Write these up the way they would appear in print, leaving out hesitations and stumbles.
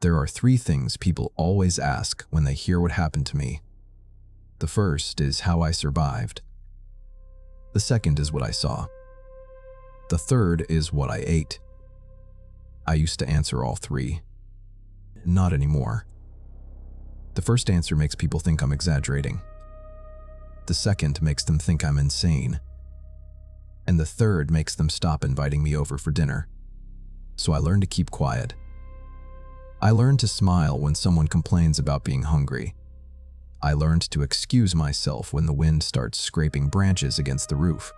There are three things people always ask when they hear what happened to me. The first is how I survived. The second is what I saw. The third is what I ate. I used to answer all three. Not anymore. The first answer makes people think I'm exaggerating. The second makes them think I'm insane. And the third makes them stop inviting me over for dinner. So I learned to keep quiet. I learned to smile when someone complains about being hungry. I learned to excuse myself when the wind starts scraping branches against the roof.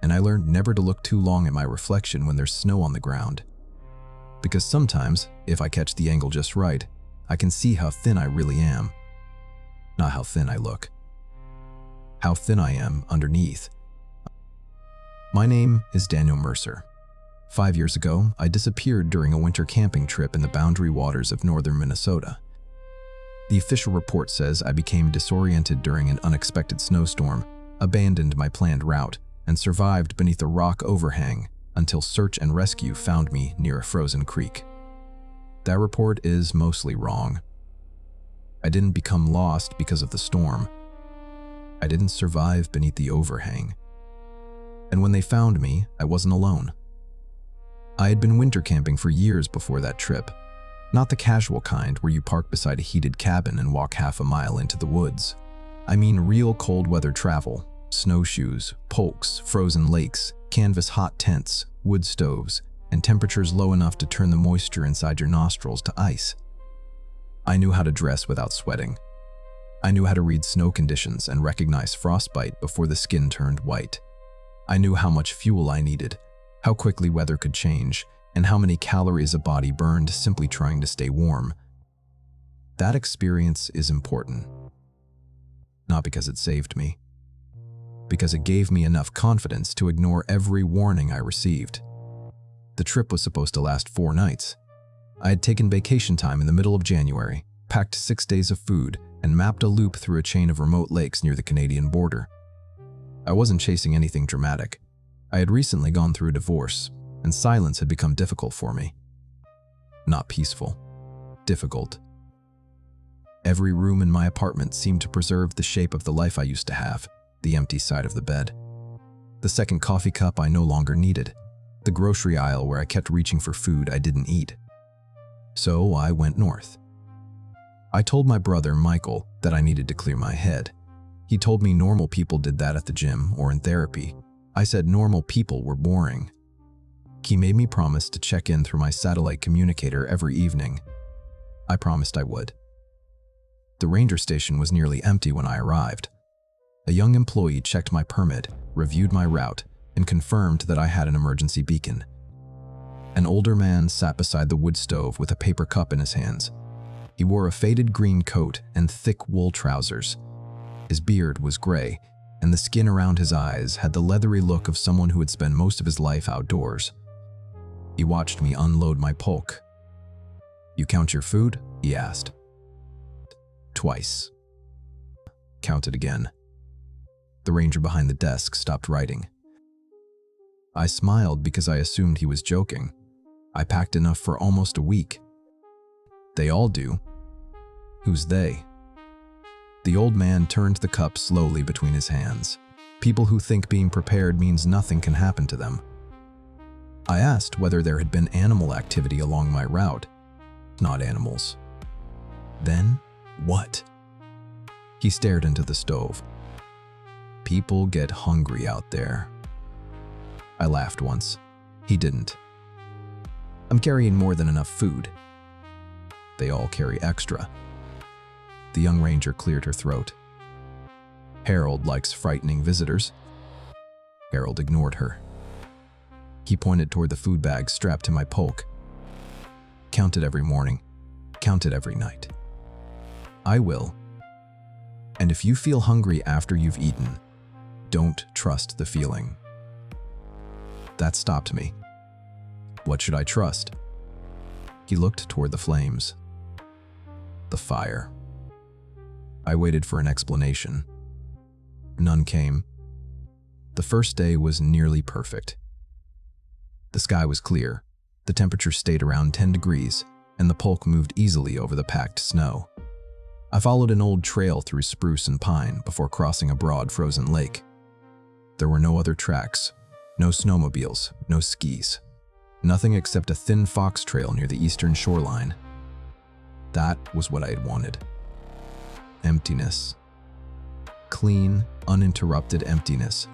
And I learned never to look too long at my reflection when there's snow on the ground. Because sometimes, if I catch the angle just right, I can see how thin I really am. Not how thin I look. How thin I am underneath. My name is Daniel Mercer. 5 years ago, I disappeared during a winter camping trip in the boundary waters of northern Minnesota. The official report says I became disoriented during an unexpected snowstorm, abandoned my planned route, and survived beneath a rock overhang until search and rescue found me near a frozen creek. That report is mostly wrong. I didn't become lost because of the storm. I didn't survive beneath the overhang. And when they found me, I wasn't alone. I had been winter camping for years before that trip, not the casual kind where you park beside a heated cabin and walk half a mile into the woods. I mean real cold weather travel, snowshoes, polks, frozen lakes, canvas hot tents, wood stoves, and temperatures low enough to turn the moisture inside your nostrils to ice. I knew how to dress without sweating. I knew how to read snow conditions and recognize frostbite before the skin turned white. I knew how much fuel I needed, how quickly weather could change, and how many calories a body burned simply trying to stay warm. That experience is important. Not because it saved me, because it gave me enough confidence to ignore every warning I received. The trip was supposed to last 4 nights. I had taken vacation time in the middle of January, packed 6 days of food, and mapped a loop through a chain of remote lakes near the Canadian border. I wasn't chasing anything dramatic. I had recently gone through a divorce, and silence had become difficult for me. Not peaceful, difficult. Every room in my apartment seemed to preserve the shape of the life I used to have, the empty side of the bed. The second coffee cup I no longer needed, the grocery aisle where I kept reaching for food I didn't eat. So I went north. I told my brother, Michael, that I needed to clear my head. He told me normal people did that at the gym or in therapy. I said normal people were boring. He made me promise to check in through my satellite communicator every evening. I promised I would. The ranger station was nearly empty when I arrived. A young employee checked my permit, reviewed my route, and confirmed that I had an emergency beacon. An older man sat beside the wood stove with a paper cup in his hands. He wore a faded green coat and thick wool trousers. His beard was gray, and the skin around his eyes had the leathery look of someone who had spent most of his life outdoors. He watched me unload my polk. "You count your food?" he asked. "Twice." Counted again. The ranger behind the desk stopped writing. I smiled because I assumed he was joking. I packed enough for almost a week. They all do. Who's they? The old man turned the cup slowly between his hands. People who think being prepared means nothing can happen to them. I asked whether there had been animal activity along my route. Not animals. Then what? He stared into the stove. People get hungry out there. I laughed once. He didn't. I'm carrying more than enough food. They all carry extra. The young ranger cleared her throat. Harold likes frightening visitors. Harold ignored her. He pointed toward the food bag strapped to my polk. Count it every morning. Count it every night. I will. And if you feel hungry after you've eaten, don't trust the feeling. That stopped me. What should I trust? He looked toward the flames. The fire. I waited for an explanation. None came. The first day was nearly perfect. The sky was clear. The temperature stayed around 10 degrees, and the pulk moved easily over the packed snow. I followed an old trail through spruce and pine before crossing a broad frozen lake. There were no other tracks, no snowmobiles, no skis, nothing except a thin fox trail near the eastern shoreline. That was what I had wanted. Emptiness. Clean, uninterrupted emptiness.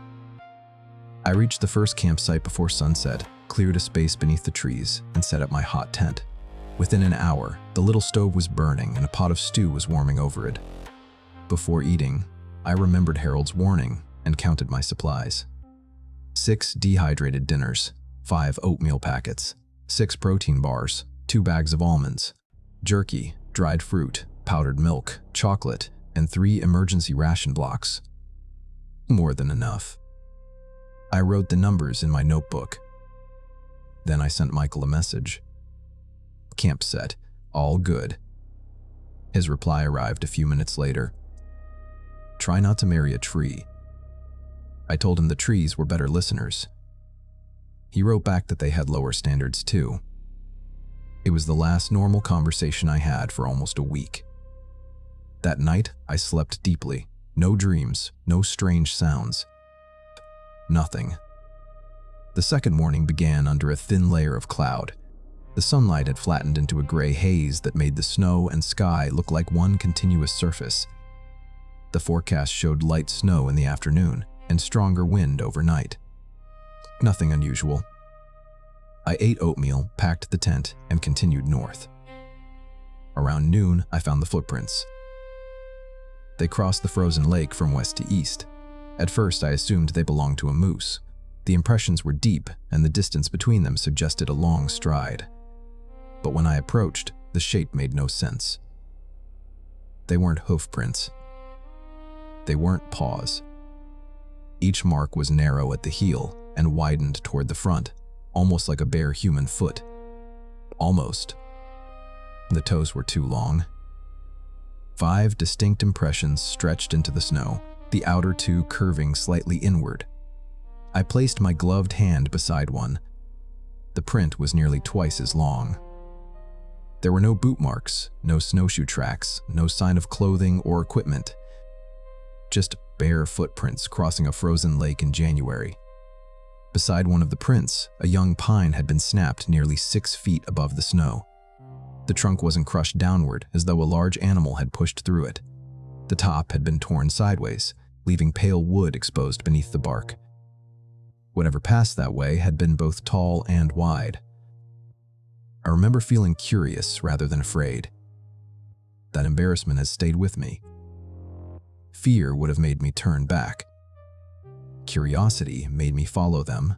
I reached the first campsite before sunset, cleared a space beneath the trees, and set up my hot tent. Within an hour, the little stove was burning and a pot of stew was warming over it. Before eating, I remembered Harold's warning and counted my supplies. 6 dehydrated dinners, 5 oatmeal packets, 6 protein bars, 2 bags of almonds, jerky, dried fruit, powdered milk, chocolate, and 3 emergency ration blocks. More than enough. I wrote the numbers in my notebook. Then I sent Michael a message. Camp set, all good. His reply arrived a few minutes later. Try not to marry a tree. I told him the trees were better listeners. He wrote back that they had lower standards too. It was the last normal conversation I had for almost a week. That night, I slept deeply. No dreams, no strange sounds. Nothing. The second morning began under a thin layer of cloud. The sunlight had flattened into a gray haze that made the snow and sky look like one continuous surface. The forecast showed light snow in the afternoon and stronger wind overnight. Nothing unusual. I ate oatmeal, packed the tent, and continued north. Around noon, I found the footprints. They crossed the frozen lake from west to east. At first, I assumed they belonged to a moose. The impressions were deep, and the distance between them suggested a long stride. But when I approached, the shape made no sense. They weren't hoof prints. They weren't paws. Each mark was narrow at the heel and widened toward the front, almost like a bare human foot. Almost. The toes were too long. 5 distinct impressions stretched into the snow, the outer 2 curving slightly inward. I placed my gloved hand beside one. The print was nearly twice as long. There were no boot marks, no snowshoe tracks, no sign of clothing or equipment. Just bare footprints crossing a frozen lake in January. Beside one of the prints, a young pine had been snapped nearly 6 feet above the snow. The trunk wasn't crushed downward as though a large animal had pushed through it. The top had been torn sideways, leaving pale wood exposed beneath the bark. Whatever passed that way had been both tall and wide. I remember feeling curious rather than afraid. That embarrassment has stayed with me. Fear would have made me turn back. Curiosity made me follow them.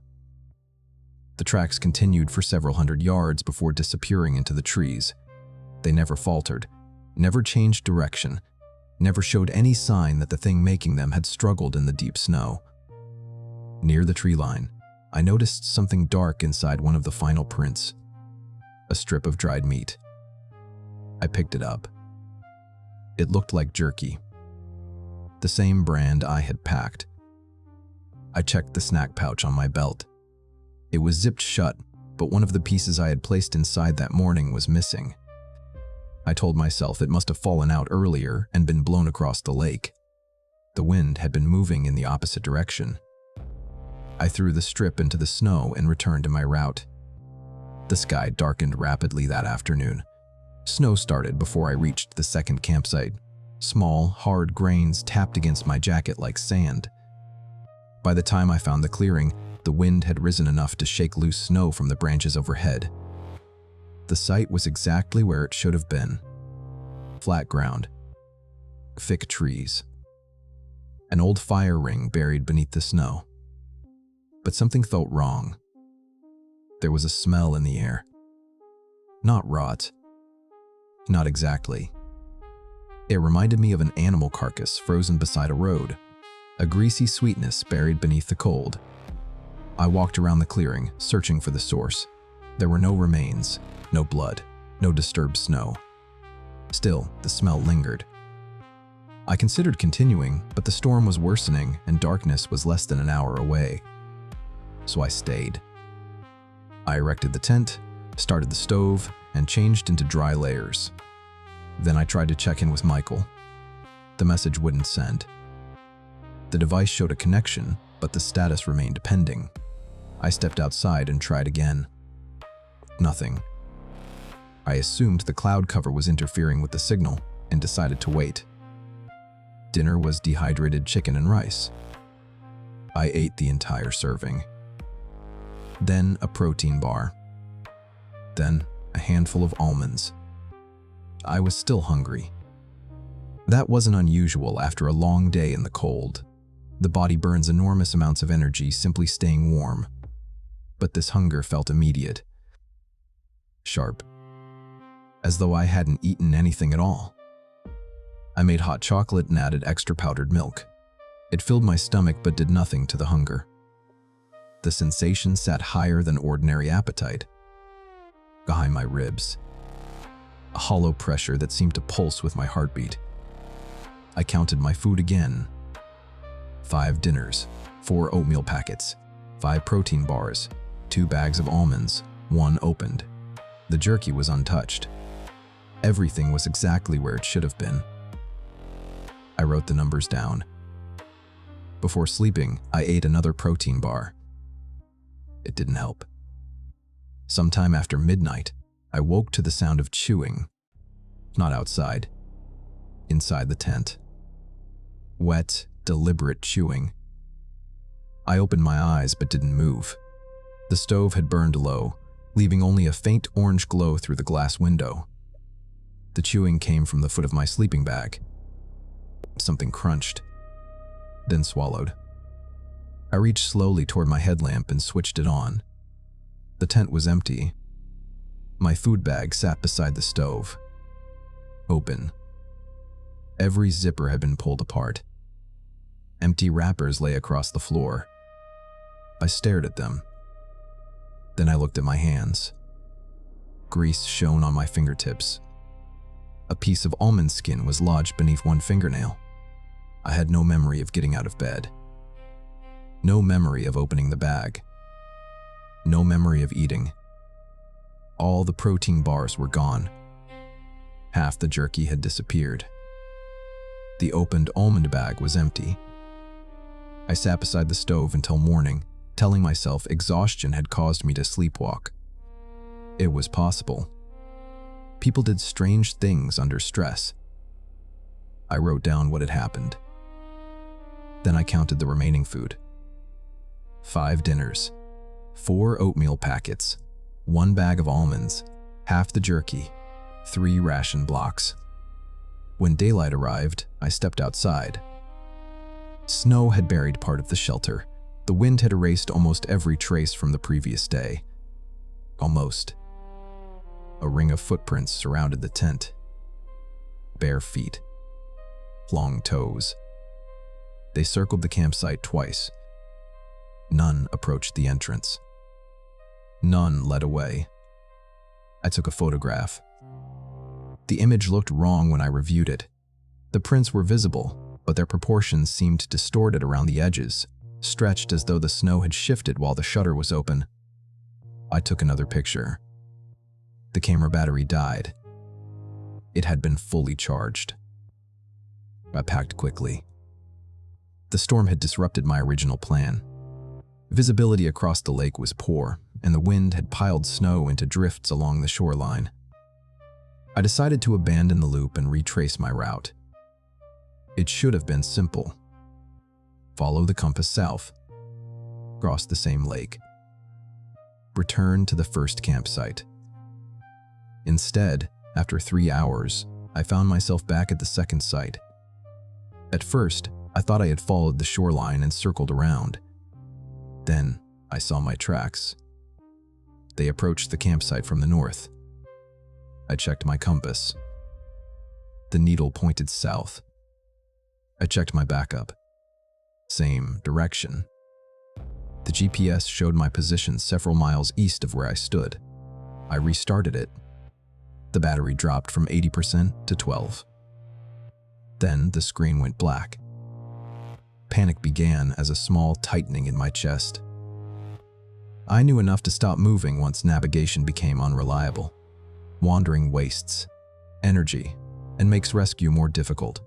The tracks continued for several hundred yards before disappearing into the trees. They never faltered, never changed direction, never showed any sign that the thing making them had struggled in the deep snow. Near the tree line, I noticed something dark inside one of the final prints. A strip of dried meat. I picked it up. It looked like jerky. The same brand I had packed. I checked the snack pouch on my belt. It was zipped shut, but one of the pieces I had placed inside that morning was missing. I told myself it must have fallen out earlier and been blown across the lake. The wind had been moving in the opposite direction. I threw the strip into the snow and returned to my route. The sky darkened rapidly that afternoon. Snow started before I reached the second campsite. Small, hard grains tapped against my jacket like sand. By the time I found the clearing, the wind had risen enough to shake loose snow from the branches overhead. The site was exactly where it should have been. Flat ground. Thick trees. An old fire ring buried beneath the snow. But something felt wrong. There was a smell in the air. Not rot. Not exactly. It reminded me of an animal carcass frozen beside a road, a greasy sweetness buried beneath the cold. I walked around the clearing, searching for the source. There were no remains, no blood, no disturbed snow. Still, the smell lingered. I considered continuing, but the storm was worsening and darkness was less than an hour away. So I stayed. I erected the tent, started the stove, and changed into dry layers. Then I tried to check in with Michael. The message wouldn't send. The device showed a connection, but the status remained pending. I stepped outside and tried again. Nothing. I assumed the cloud cover was interfering with the signal and decided to wait. Dinner was dehydrated chicken and rice. I ate the entire serving. Then a protein bar. Then a handful of almonds. I was still hungry. That wasn't unusual after a long day in the cold. The body burns enormous amounts of energy simply staying warm. But this hunger felt immediate. Sharp. As though I hadn't eaten anything at all. I made hot chocolate and added extra powdered milk. It filled my stomach but did nothing to the hunger. The sensation sat higher than ordinary appetite. Behind my ribs. A hollow pressure that seemed to pulse with my heartbeat. I counted my food again. 5 dinners, 4 oatmeal packets, 5 protein bars, 2 bags of almonds, 1 opened. The jerky was untouched. Everything was exactly where it should have been. I wrote the numbers down. Before sleeping, I ate another protein bar. It didn't help. Sometime after midnight, I woke to the sound of chewing. Not outside. Inside the tent. Wet, deliberate chewing. I opened my eyes but didn't move. The stove had burned low, leaving only a faint orange glow through the glass window. The chewing came from the foot of my sleeping bag. Something crunched, then swallowed. I reached slowly toward my headlamp and switched it on. The tent was empty. My food bag sat beside the stove. Open. Every zipper had been pulled apart. Empty wrappers lay across the floor. I stared at them. Then I looked at my hands. Grease shone on my fingertips. A piece of almond skin was lodged beneath one fingernail. I had no memory of getting out of bed. No memory of opening the bag. No memory of eating. All the protein bars were gone. Half the jerky had disappeared. The opened almond bag was empty. I sat beside the stove until morning, telling myself exhaustion had caused me to sleepwalk. It was possible. People did strange things under stress. I wrote down what had happened. Then I counted the remaining food. 5 dinners, 4 oatmeal packets, 1 bag of almonds, half the jerky, 3 ration blocks. When daylight arrived, I stepped outside. Snow had buried part of the shelter. The wind had erased almost every trace from the previous day. Almost. A ring of footprints surrounded the tent. Bare feet. Long toes. They circled the campsite twice. None approached the entrance. None led away. I took a photograph. The image looked wrong when I reviewed it. The prints were visible, but their proportions seemed distorted around the edges, stretched as though the snow had shifted while the shutter was open. I took another picture. The camera battery died. It had been fully charged. I packed quickly. The storm had disrupted my original plan. Visibility across the lake was poor, and the wind had piled snow into drifts along the shoreline. I decided to abandon the loop and retrace my route. It should have been simple. Follow the compass south. Cross the same lake. Return to the first campsite. Instead, after 3 hours, I found myself back at the second site. At first, I thought I had followed the shoreline and circled around. Then, I saw my tracks. They approached the campsite from the north. I checked my compass. The needle pointed south. I checked my backup. Same direction. The GPS showed my position several miles east of where I stood. I restarted it. The battery dropped from 80% to 12%. Then the screen went black. Panic began as a small tightening in my chest. I knew enough to stop moving once navigation became unreliable. wandering wastes energy and makes rescue more difficult.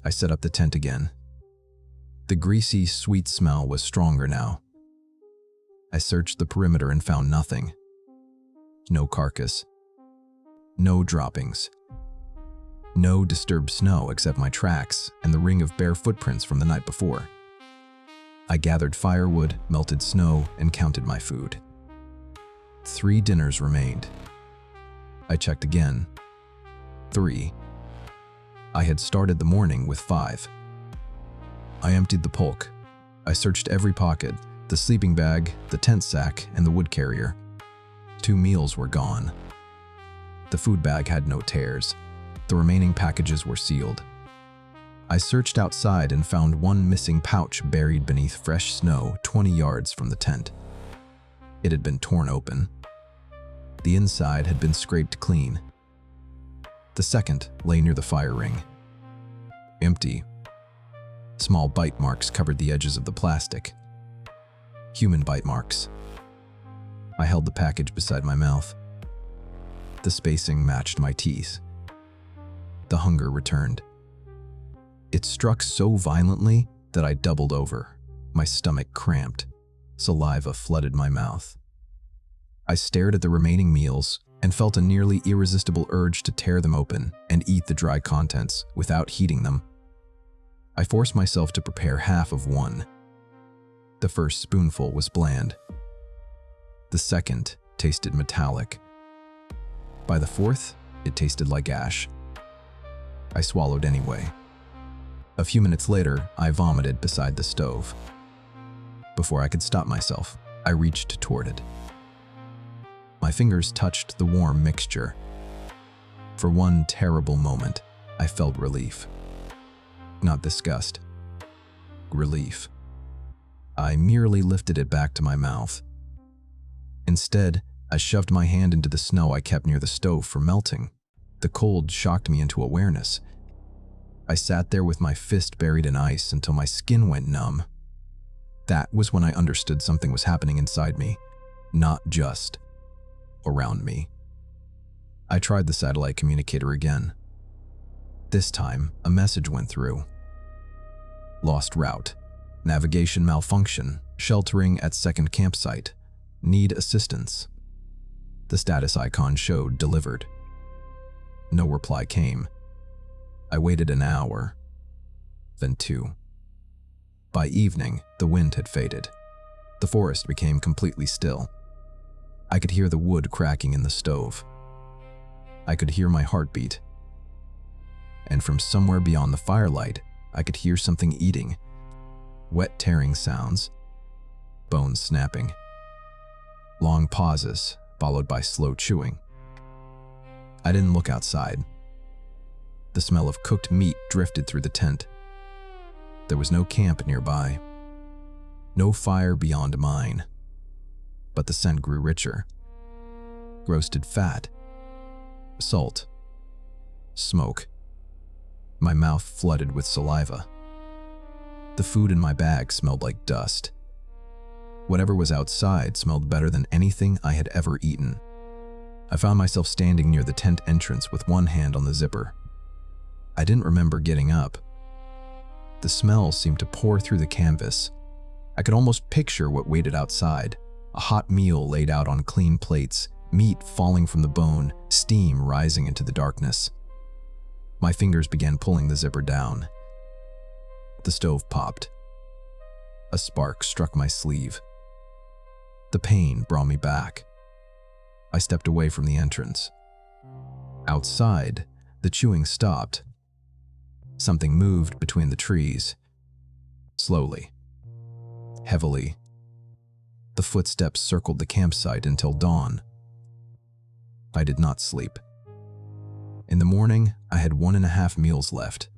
I set up the tent again. The greasy, sweet smell was stronger now. I searched the perimeter and found nothing. No carcass. No droppings. No disturbed snow except my tracks and the ring of bare footprints from the night before. I gathered firewood, melted snow, and counted my food. 3 dinners remained. I checked again. 3. I had started the morning with 5. I emptied the pulk. I searched every pocket, the sleeping bag, the tent sack, and the wood carrier. 2 meals were gone. The food bag had no tears. The remaining packages were sealed. I searched outside and found one missing pouch buried beneath fresh snow 20 yards from the tent. It had been torn open. The inside had been scraped clean. The second lay near the fire ring. Empty. Small bite marks covered the edges of the plastic. Human bite marks. I held the package beside my mouth. The spacing matched my teeth. The hunger returned. It struck so violently that I doubled over. My stomach cramped. Saliva flooded my mouth. I stared at the remaining meals and felt a nearly irresistible urge to tear them open and eat the dry contents without heating them. I forced myself to prepare half of one. The first spoonful was bland. The second tasted metallic. By the fourth, it tasted like ash. I swallowed anyway. A few minutes later, I vomited beside the stove. Before I could stop myself, I reached toward it. My fingers touched the warm mixture. For one terrible moment, I felt relief. Not disgust. Relief. I merely lifted it back to my mouth. Instead, I shoved my hand into the snow I kept near the stove from melting. The cold shocked me into awareness. I sat there with my fist buried in ice until my skin went numb. That was when I understood something was happening inside me, not just around me. I tried the satellite communicator again. This time, a message went through. Lost route. Navigation malfunction. Sheltering at second campsite. Need assistance. The status icon showed delivered. No reply came. I waited an hour, then 2. By evening, the wind had faded. The forest became completely still. I could hear the wood cracking in the stove. I could hear my heartbeat. And from somewhere beyond the firelight, I could hear something eating. Wet tearing sounds. Bones snapping. Long pauses, followed by slow chewing. I didn't look outside. The smell of cooked meat drifted through the tent. There was no camp nearby. No fire beyond mine. But the scent grew richer. Roasted fat. Salt. Smoke. My mouth flooded with saliva. The food in my bag smelled like dust. Whatever was outside smelled better than anything I had ever eaten. I found myself standing near the tent entrance with one hand on the zipper. I didn't remember getting up. The smell seemed to pour through the canvas. I could almost picture what waited outside. A hot meal laid out on clean plates, meat falling from the bone, steam rising into the darkness. My fingers began pulling the zipper down. The stove popped. A spark struck my sleeve. The pain brought me back. I stepped away from the entrance. Outside, the chewing stopped. Something moved between the trees. Slowly. Heavily. The footsteps circled the campsite until dawn. I did not sleep. In the morning, I had 1.5 meals left.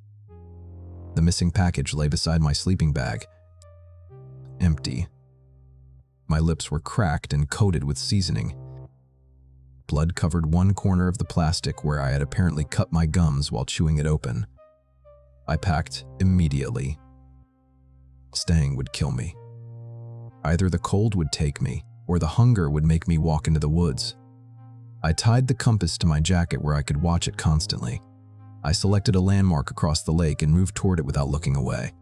The missing package lay beside my sleeping bag. Empty. My lips were cracked and coated with seasoning. Blood covered one corner of the plastic where I had apparently cut my gums while chewing it open. I packed immediately. Staying would kill me. Either the cold would take me, or the hunger would make me walk into the woods. I tied the compass to my jacket where I could watch it constantly. I selected a landmark across the lake and moved toward it without looking away.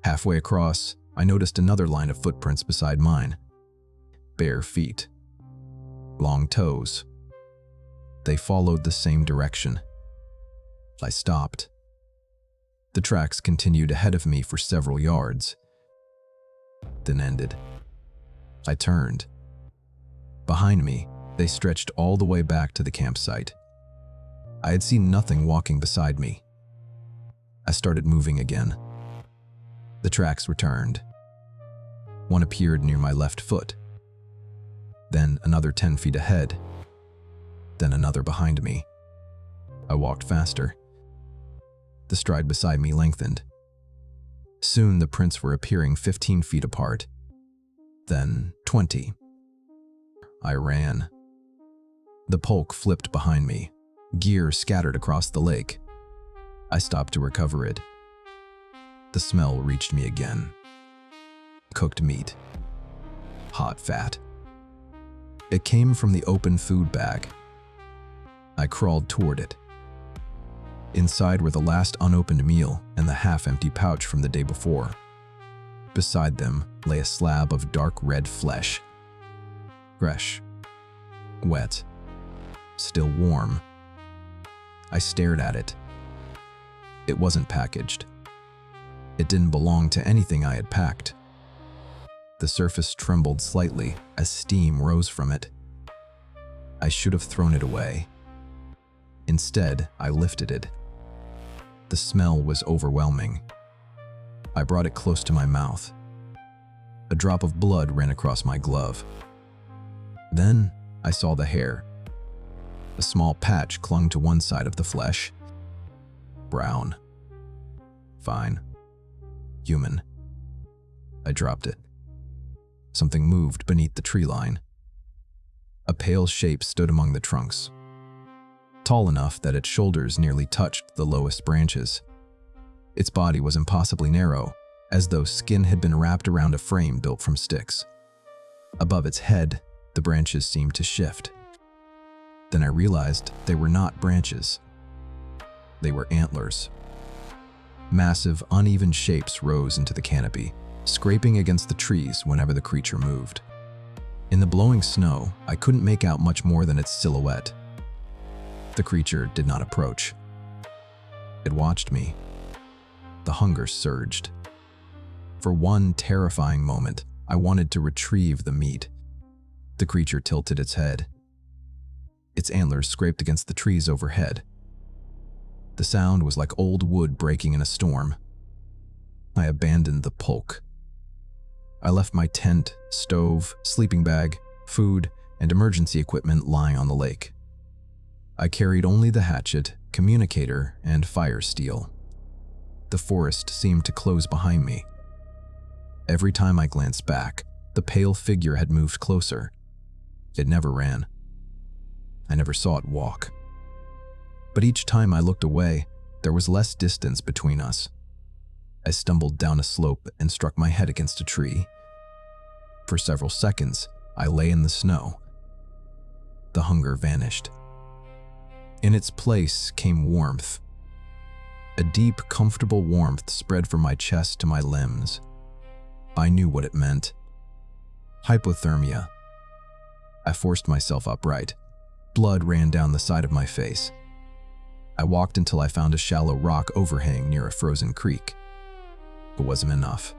Halfway across, I noticed another line of footprints beside mine. Bare feet. Long toes. They followed the same direction. I stopped. The tracks continued ahead of me for several yards, then ended. I turned. Behind me, they stretched all the way back to the campsite. I had seen nothing walking beside me. I started moving again. The tracks returned. One appeared near my left foot, then another 10 feet ahead, then another behind me. I walked faster. The stride beside me lengthened. Soon the prints were appearing 15 feet apart, then 20. I ran. The polk flipped behind me. Gear scattered across the lake. I stopped to recover it. The smell reached me again. Cooked meat. Hot fat. It came from the open food bag. I crawled toward it. Inside were the last unopened meal and the half-empty pouch from the day before. Beside them lay a slab of dark red flesh. Fresh. Wet. Still warm. I stared at it. It wasn't packaged. It didn't belong to anything I had packed. The surface trembled slightly as steam rose from it. I should have thrown it away. Instead, I lifted it. The smell was overwhelming. I brought it close to my mouth. A drop of blood ran across my glove. Then I saw the hair. A small patch clung to one side of the flesh. Brown. Fine. Human. I dropped it. Something moved beneath the tree line. A pale shape stood among the trunks, tall enough that its shoulders nearly touched the lowest branches. Its body was impossibly narrow, as though skin had been wrapped around a frame built from sticks. Above its head, the branches seemed to shift. Then I realized they were not branches. They were antlers. Massive, uneven shapes rose into the canopy, scraping against the trees whenever the creature moved. In the blowing snow, I couldn't make out much more than its silhouette. The creature did not approach. It watched me. The hunger surged. For one terrifying moment, I wanted to retrieve the meat. The creature tilted its head. Its antlers scraped against the trees overhead. The sound was like old wood breaking in a storm. I abandoned the polk. I left my tent, stove, sleeping bag, food, and emergency equipment lying on the lake. I carried only the hatchet, communicator, and fire steel. The forest seemed to close behind me. Every time I glanced back, the pale figure had moved closer. It never ran. I never saw it walk. But each time I looked away, there was less distance between us. I stumbled down a slope and struck my head against a tree. For several seconds, I lay in the snow. The hunger vanished. In its place came warmth. A deep, comfortable warmth spread from my chest to my limbs. I knew what it meant. Hypothermia. I forced myself upright. Blood ran down the side of my face. I walked until I found a shallow rock overhang near a frozen creek. It wasn't enough.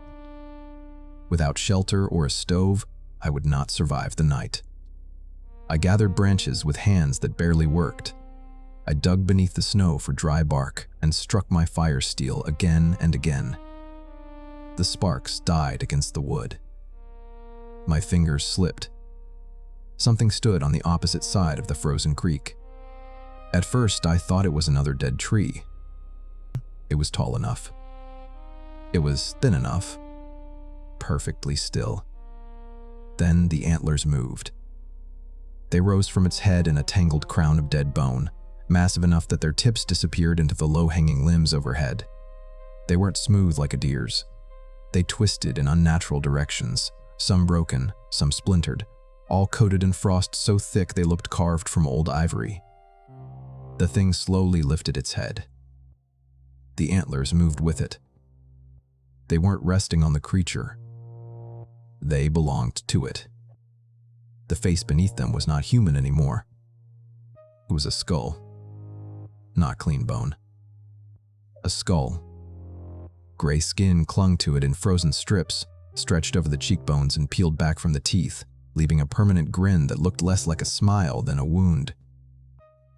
Without shelter or a stove, I would not survive the night. I gathered branches with hands that barely worked. I dug beneath the snow for dry bark and struck my fire steel again and again. The sparks died against the wood. My fingers slipped. Something stood on the opposite side of the frozen creek. At first, I thought it was another dead tree. It was tall enough. It was thin enough. Perfectly still. Then the antlers moved. They rose from its head in a tangled crown of dead bone, massive enough that their tips disappeared into the low-hanging limbs overhead. They weren't smooth like a deer's. They twisted in unnatural directions, some broken, some splintered, all coated in frost so thick they looked carved from old ivory. The thing slowly lifted its head. The antlers moved with it. They weren't resting on the creature. They belonged to it. The face beneath them was not human anymore. It was a skull. Not clean bone. A skull. Gray skin clung to it in frozen strips, stretched over the cheekbones and peeled back from the teeth, leaving a permanent grin that looked less like a smile than a wound.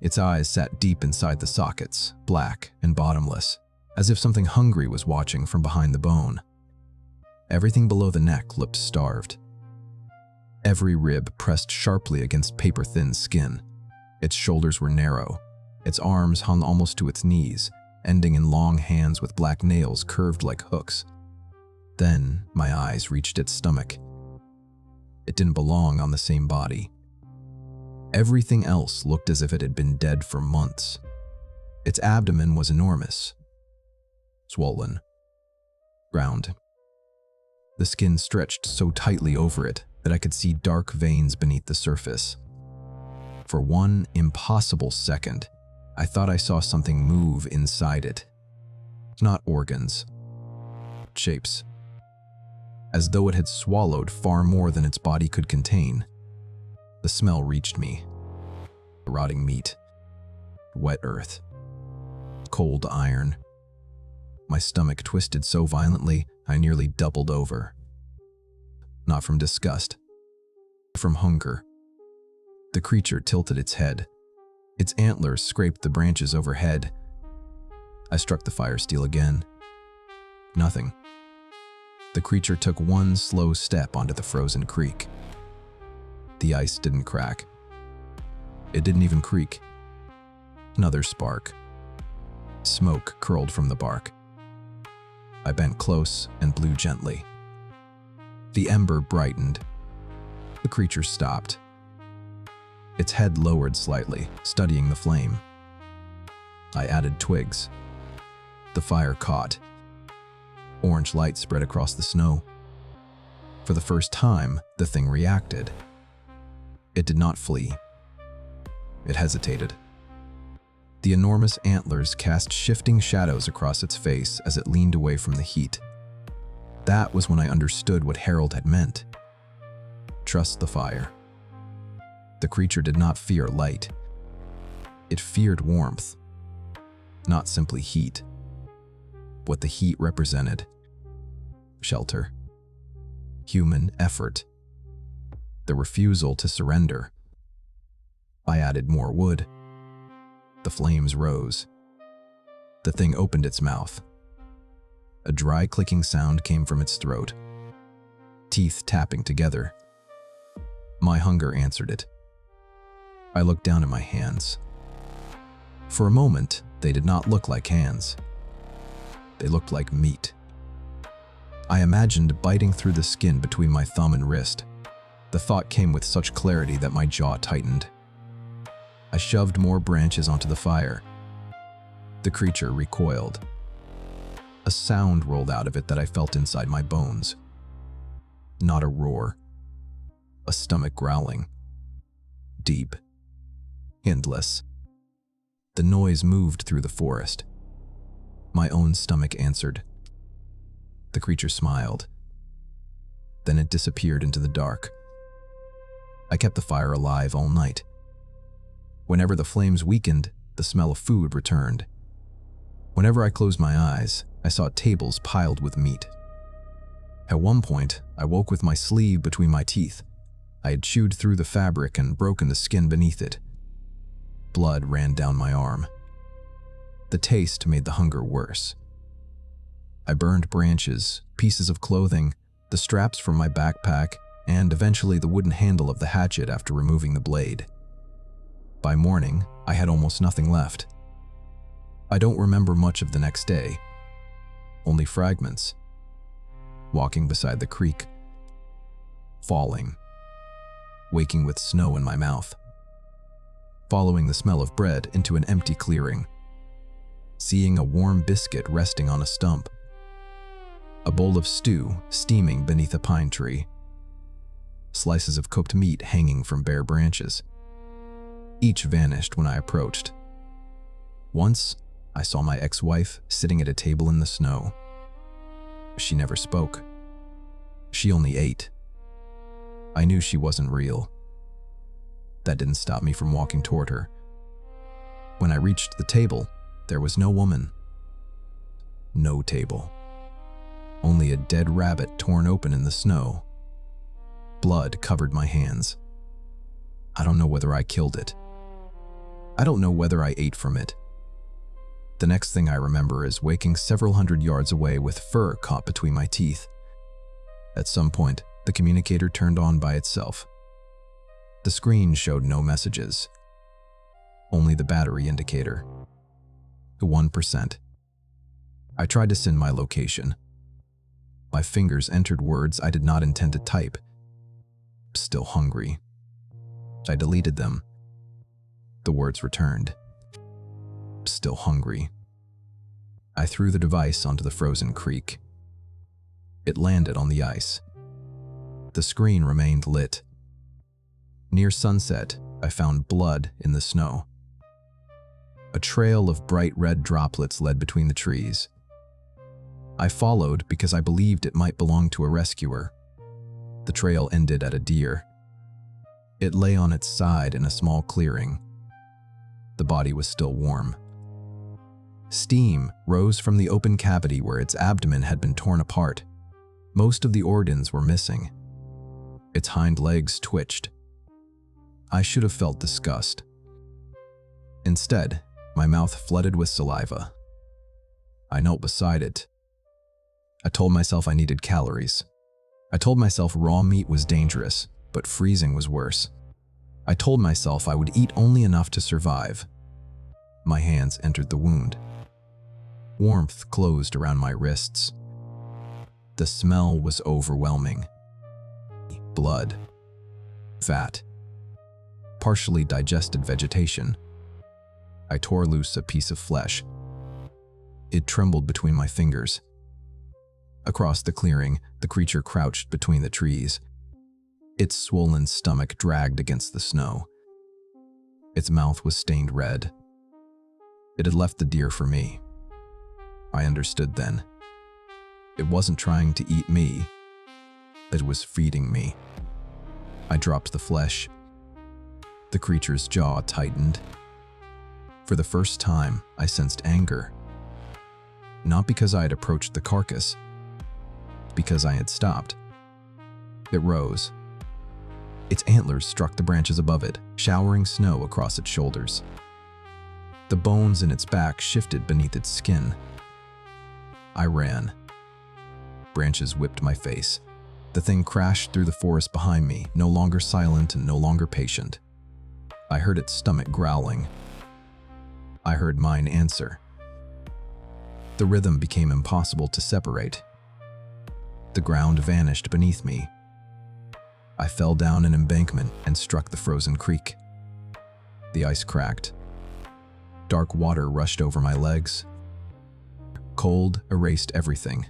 Its eyes sat deep inside the sockets, black and bottomless, as if something hungry was watching from behind the bone. Everything below the neck looked starved. Every rib pressed sharply against paper-thin skin. Its shoulders were narrow. Its arms hung almost to its knees, ending in long hands with black nails curved like hooks. Then my eyes reached its stomach. It didn't belong on the same body. Everything else looked as if it had been dead for months. Its abdomen was enormous, swollen, round. The skin stretched so tightly over it that I could see dark veins beneath the surface. For one impossible second, I thought I saw something move inside it. Not organs, shapes. As though it had swallowed far more than its body could contain. The smell reached me. Rotting meat, wet earth, cold iron. My stomach twisted so violently, I nearly doubled over. Not from disgust, from hunger. The creature tilted its head. Its antlers scraped the branches overhead. I struck the fire steel again. Nothing. The creature took one slow step onto the frozen creek. The ice didn't crack. It didn't even creak. Another spark. Smoke curled from the bark. I bent close and blew gently. The ember brightened. The creature stopped. Its head lowered slightly, studying the flame. I added twigs. The fire caught. Orange light spread across the snow. For the first time, the thing reacted. It did not flee. It hesitated. The enormous antlers cast shifting shadows across its face as it leaned away from the heat. That was when I understood what Harold had meant. Trust the fire. The creature did not fear light. It feared warmth, not simply heat. What the heat represented: shelter, human effort, the refusal to surrender. I added more wood. The flames rose. The thing opened its mouth. A dry clicking sound came from its throat, teeth tapping together. My hunger answered it. I looked down at my hands. For a moment, they did not look like hands. They looked like meat. I imagined biting through the skin between my thumb and wrist. The thought came with such clarity that my jaw tightened. I shoved more branches onto the fire. The creature recoiled. A sound rolled out of it that I felt inside my bones. Not a roar. A stomach growling. Deep. Endless. The noise moved through the forest. My own stomach answered. The creature smiled. Then it disappeared into the dark. I kept the fire alive all night. Whenever the flames weakened, the smell of food returned. Whenever I closed my eyes, I saw tables piled with meat. At one point, I woke with my sleeve between my teeth. I had chewed through the fabric and broken the skin beneath it. Blood ran down my arm. The taste made the hunger worse. I burned branches, pieces of clothing, the straps from my backpack, and eventually the wooden handle of the hatchet after removing the blade. By morning, I had almost nothing left. I don't remember much of the next day. Only fragments. Walking beside the creek. Falling. Waking with snow in my mouth. Following the smell of bread into an empty clearing. Seeing a warm biscuit resting on a stump. A bowl of stew steaming beneath a pine tree. slices of cooked meat hanging from bare branches. Each vanished when I approached. Once, I saw my ex-wife sitting at a table in the snow. She never spoke. She only ate. I knew she wasn't real. That didn't stop me from walking toward her. When I reached the table, there was no woman. No table. Only a dead rabbit torn open in the snow. Blood covered my hands. I don't know whether I killed it. I don't know whether I ate from it. The next thing I remember is waking several hundred yards away with fur caught between my teeth. At some point, the communicator turned on by itself. The screen showed no messages, only the battery indicator. 1%. I tried to send my location. My fingers entered words I did not intend to type. Still hungry. I deleted them. The words returned. Still hungry. I threw the device onto the frozen creek. It landed on the ice. The screen remained lit. Near sunset, I found blood in the snow. A trail of bright red droplets led between the trees. I followed because I believed it might belong to a rescuer. The trail ended at a deer. It lay on its side in a small clearing. The body was still warm. Steam rose from the open cavity where its abdomen had been torn apart. Most of the organs were missing. Its hind legs twitched. I should have felt disgust. Instead, my mouth flooded with saliva. I knelt beside it. I told myself I needed calories. I told myself raw meat was dangerous, but freezing was worse. I told myself I would eat only enough to survive. My hands entered the wound. Warmth closed around my wrists. The smell was overwhelming. Blood. Fat. Partially digested vegetation. I tore loose a piece of flesh. It trembled between my fingers. Across the clearing, the creature crouched between the trees. Its swollen stomach dragged against the snow. Its mouth was stained red. It had left the deer for me. I understood then. It wasn't trying to eat me. It was feeding me. I dropped the flesh. The creature's jaw tightened. For the first time, I sensed anger. Not because I had approached the carcass, because I had stopped. It rose. Its antlers struck the branches above it, showering snow across its shoulders. The bones in its back shifted beneath its skin. I ran. Branches whipped my face. The thing crashed through the forest behind me, no longer silent and no longer patient. I heard its stomach growling. I heard mine answer. The rhythm became impossible to separate. The ground vanished beneath me. I fell down an embankment and struck the frozen creek. The ice cracked. Dark water rushed over my legs. Cold erased everything.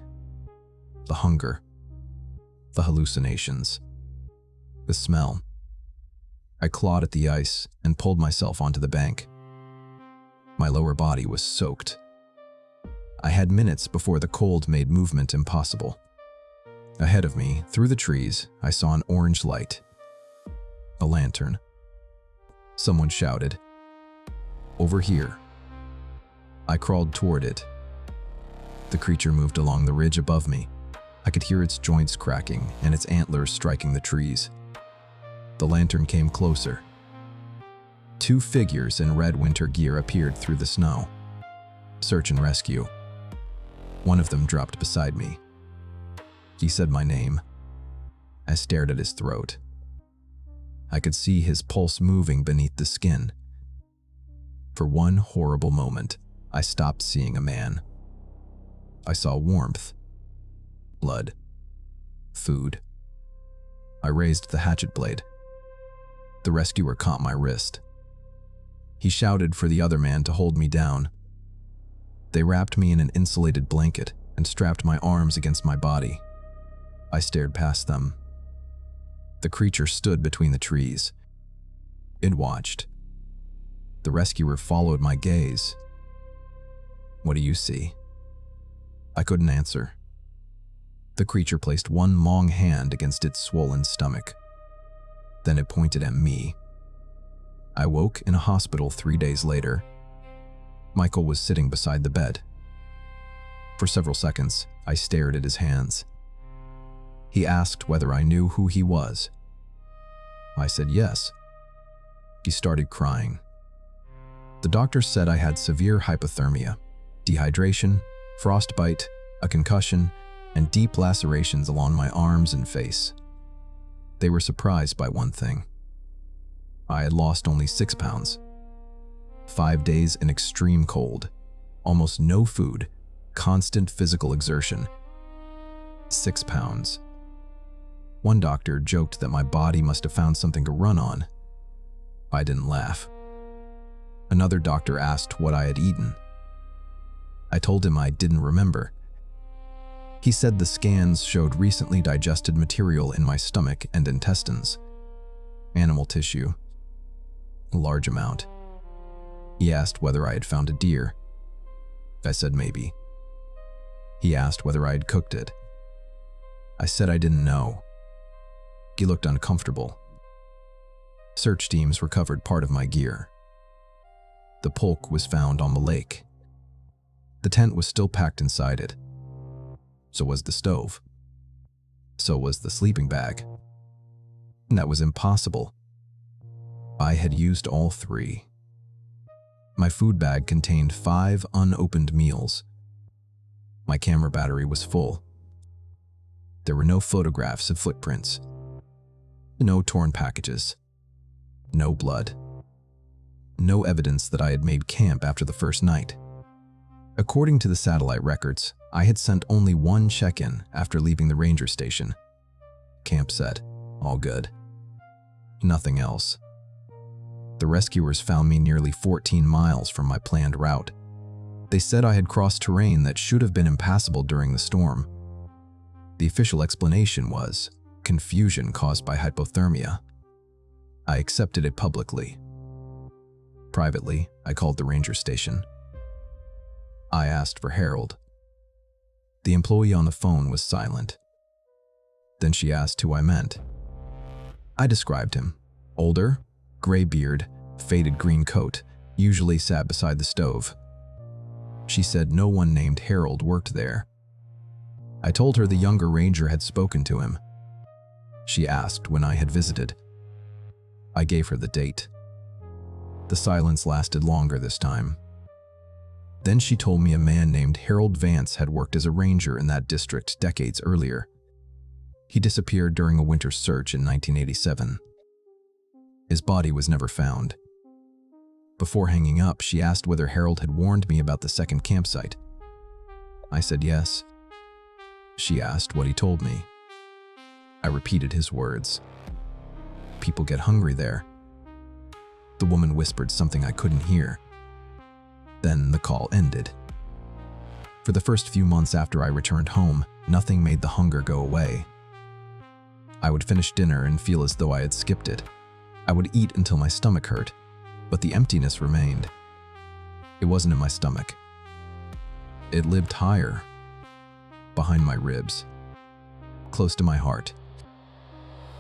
The hunger. The hallucinations. The smell. I clawed at the ice and pulled myself onto the bank. My lower body was soaked. I had minutes before the cold made movement impossible. Ahead of me, through the trees, I saw an orange light. A lantern. Someone shouted, "Over here." I crawled toward it. The creature moved along the ridge above me. I could hear its joints cracking and its antlers striking the trees. The lantern came closer. Two figures in red winter gear appeared through the snow. Search and rescue. One of them dropped beside me. He said my name. I stared at his throat. I could see his pulse moving beneath the skin. For one horrible moment, I stopped seeing a man. I saw warmth, blood, food. I raised the hatchet blade. The rescuer caught my wrist. He shouted for the other man to hold me down. They wrapped me in an insulated blanket and strapped my arms against my body. I stared past them. The creature stood between the trees. It watched. The rescuer followed my gaze. "What do you see?" I couldn't answer. The creature placed one long hand against its swollen stomach. Then it pointed at me. I woke in a hospital 3 days later. Michael was sitting beside the bed. For several seconds, I stared at his hands. He asked whether I knew who he was. I said yes. He started crying. The doctor said I had severe hypothermia, dehydration, frostbite, a concussion, and deep lacerations along my arms and face. They were surprised by one thing. I had lost only 6 pounds. 5 days in extreme cold, almost no food, constant physical exertion. 6 pounds. One doctor joked that my body must have found something to run on. I didn't laugh. Another doctor asked what I had eaten. I told him I didn't remember. He said the scans showed recently digested material in my stomach and intestines. Animal tissue. A large amount. He asked whether I had found a deer. I said maybe. He asked whether I had cooked it. I said I didn't know. He looked uncomfortable. Search teams recovered part of my gear. The pulk was found on the lake. The tent was still packed inside it. So was the stove. So was the sleeping bag. And that was impossible. I had used all 3. My food bag contained 5 unopened meals. My camera battery was full. There were no photographs of footprints. No torn packages. No blood. No evidence that I had made camp after the first night. According to the satellite records, I had sent only 1 check-in after leaving the ranger station. Camp said, all good. Nothing else. The rescuers found me nearly 14 miles from my planned route. They said I had crossed terrain that should have been impassable during the storm. The official explanation was confusion caused by hypothermia. I accepted it publicly. Privately, I called the ranger station. I asked for Harold. The employee on the phone was silent. Then she asked who I meant. I described him. Older, gray beard, faded green coat, usually sat beside the stove. She said no one named Harold worked there. I told her the younger ranger had spoken to him. She asked when I had visited. I gave her the date. The silence lasted longer this time. Then she told me a man named Harold Vance had worked as a ranger in that district decades earlier. He disappeared during a winter search in 1987. His body was never found. Before hanging up, she asked whether Harold had warned me about the second campsite. I said yes. She asked what he told me. I repeated his words. People get hungry there. The woman whispered something I couldn't hear. Then the call ended. For the first few months after I returned home, nothing made the hunger go away. I would finish dinner and feel as though I had skipped it. I would eat until my stomach hurt, but the emptiness remained. It wasn't in my stomach. It lived higher, behind my ribs, close to my heart.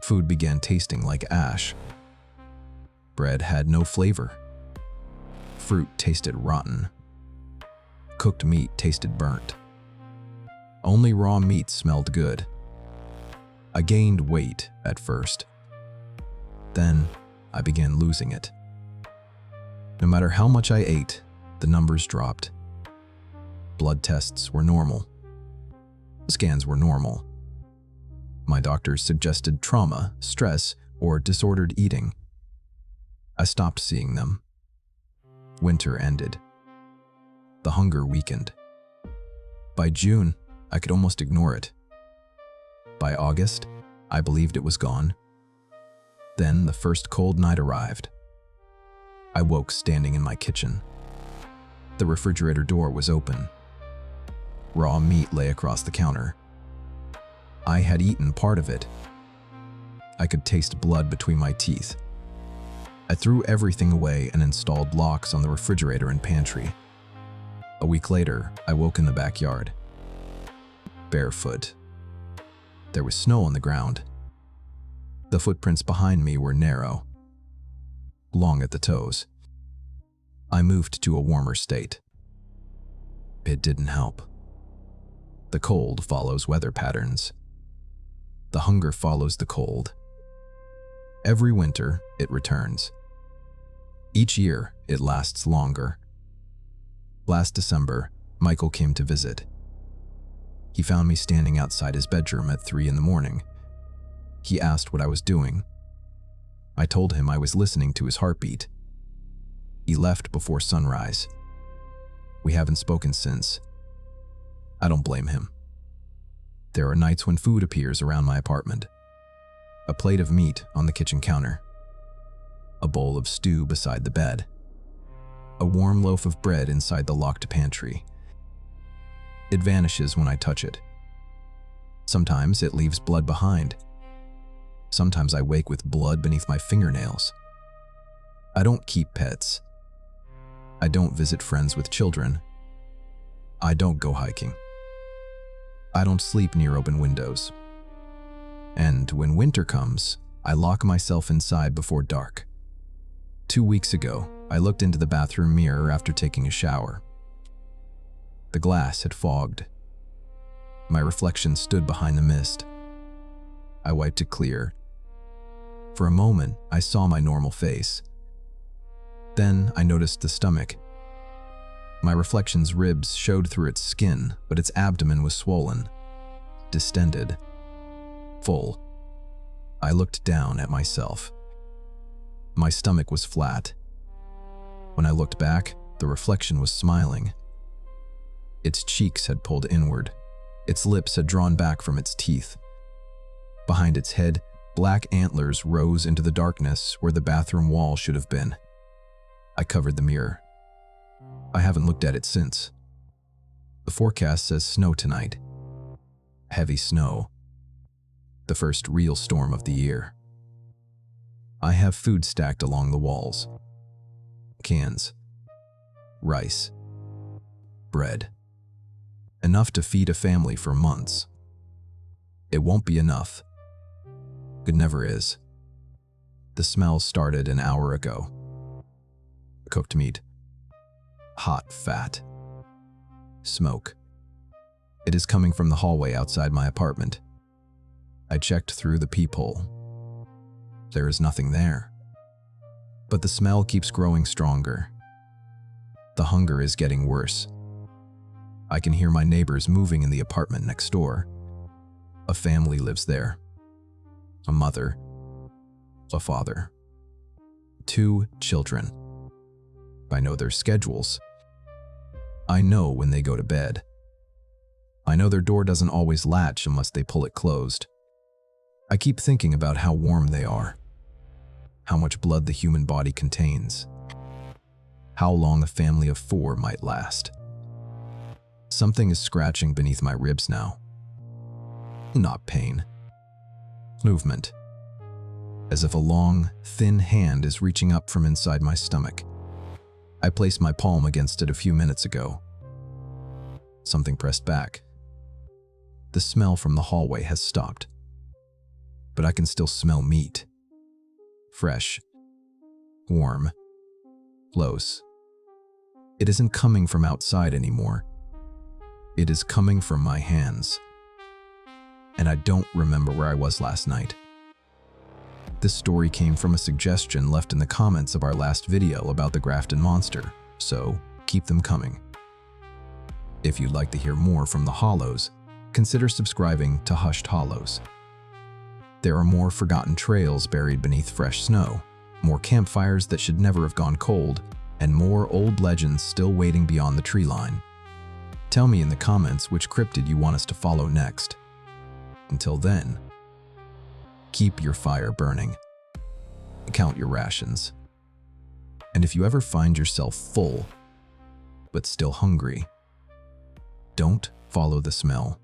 Food began tasting like ash. Bread had no flavor. Fruit tasted rotten. Cooked meat tasted burnt. Only raw meat smelled good. I gained weight at first. Then I began losing it. No matter how much I ate, the numbers dropped. Blood tests were normal. Scans were normal. My doctors suggested trauma, stress, or disordered eating. I stopped seeing them. Winter ended. The hunger weakened. By June, I could almost ignore it. By August, I believed it was gone. Then the first cold night arrived. I woke standing in my kitchen. The refrigerator door was open. Raw meat lay across the counter. I had eaten part of it. I could taste blood between my teeth. I threw everything away and installed locks on the refrigerator and pantry. A week later, I woke in the backyard. Barefoot. There was snow on the ground. The footprints behind me were narrow, long at the toes. I moved to a warmer state. It didn't help. The cold follows weather patterns. The hunger follows the cold. Every winter, it returns. Each year, it lasts longer. Last December, Michael came to visit. He found me standing outside his bedroom at 3 in the morning. He asked what I was doing. I told him I was listening to his heartbeat. He left before sunrise. We haven't spoken since. I don't blame him. There are nights when food appears around my apartment. A plate of meat on the kitchen counter. A bowl of stew beside the bed. A warm loaf of bread inside the locked pantry. It vanishes when I touch it. Sometimes it leaves blood behind. Sometimes I wake with blood beneath my fingernails. I don't keep pets. I don't visit friends with children. I don't go hiking. I don't sleep near open windows. And when winter comes, I lock myself inside before dark. 2 weeks ago, I looked into the bathroom mirror after taking a shower. The glass had fogged. My reflection stood behind the mist. I wiped it clear. For a moment, I saw my normal face. Then I noticed the stomach. My reflection's ribs showed through its skin, but its abdomen was swollen, distended, full. I looked down at myself. My stomach was flat. When I looked back, the reflection was smiling. Its cheeks had pulled inward. Its lips had drawn back from its teeth. Behind its head, black antlers rose into the darkness where the bathroom wall should have been. I covered the mirror. I haven't looked at it since. The forecast says snow tonight. Heavy snow. The first real storm of the year. I have food stacked along the walls. Cans. Rice. Bread. Enough to feed a family for months. It won't be enough. It never is. The smell started an hour ago. Cooked meat. Hot fat. Smoke. It is coming from the hallway outside my apartment. I checked through the peephole. There is nothing there. But the smell keeps growing stronger. The hunger is getting worse. I can hear my neighbors moving in the apartment next door. A family lives there. A mother. A father. 2 children. I know their schedules. I know when they go to bed. I know their door doesn't always latch unless they pull it closed. I keep thinking about how warm they are. How much blood the human body contains. How long a family of 4 might last. Something is scratching beneath my ribs now. Not pain. Movement. As if a long, thin hand is reaching up from inside my stomach. I placed my palm against it a few minutes ago. Something pressed back. The smell from the hallway has stopped. But I can still smell meat. Fresh. Warm. Close. It isn't coming from outside anymore. It is coming from my hands. And I don't remember where I was last night. This story came from a suggestion left in the comments of our last video about the Grafton Monster, so keep them coming. If you'd like to hear more from the Hollows, consider subscribing to Hushed Hollows. There are more forgotten trails buried beneath fresh snow, more campfires that should never have gone cold, and more old legends still waiting beyond the tree line. Tell me in the comments which cryptid you want us to follow next. Until then, keep your fire burning. Count your rations. And if you ever find yourself full, but still hungry, don't follow the smell.